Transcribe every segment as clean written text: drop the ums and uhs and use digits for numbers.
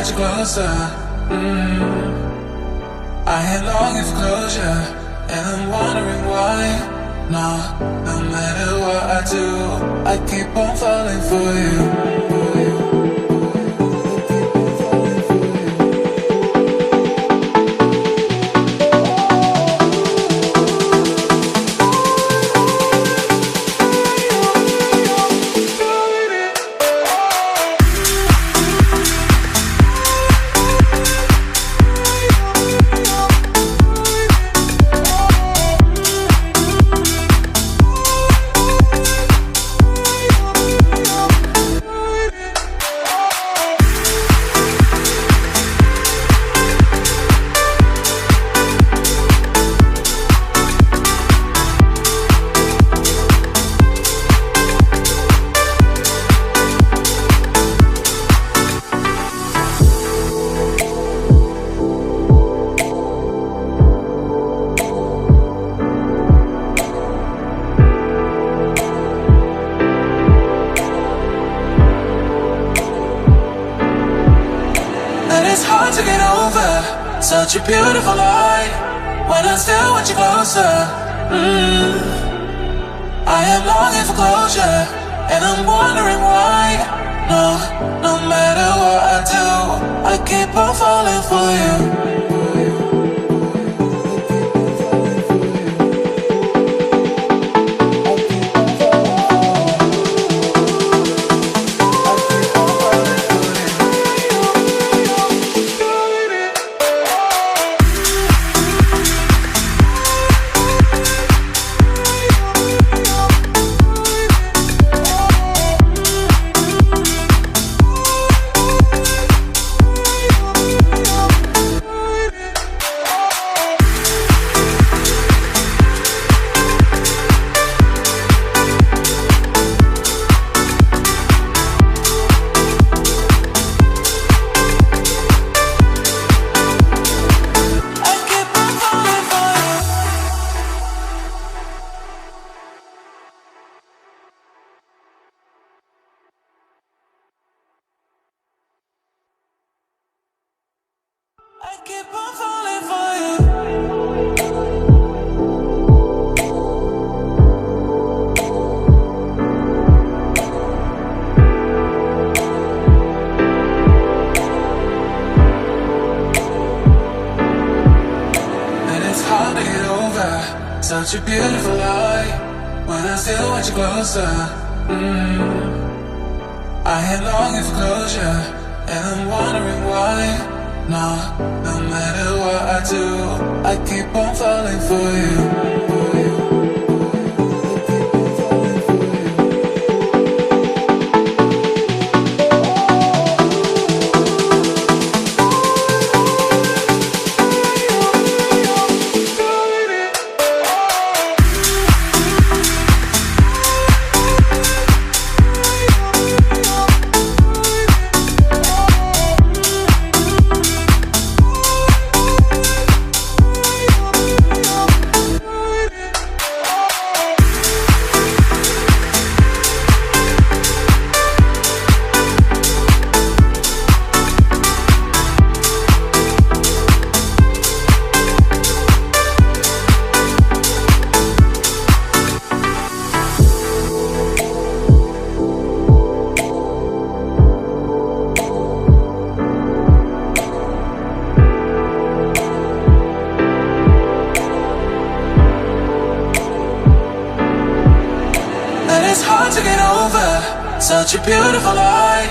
want you closer. I am longing for closure, and I'm wondering why. No, no matter what I do, I keep on falling for you. To get over such a beautiful lie, when I still want you closer. I am longing for closure, and I'm wondering why. No, no matter what I do, I keep on falling for you. I keep on falling for you. And it's hard to get over such a beautiful lie, when I still want you closer. I am longing for closure, and I'm wondering why. No, no matter what I do, I keep on falling for you. It's hard to get over such a beautiful lie,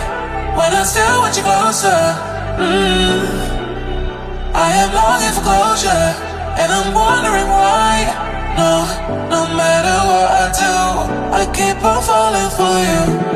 when I still want you closer. I am longing for closure, and I'm wondering why. No, no matter what I do, I keep on falling for you.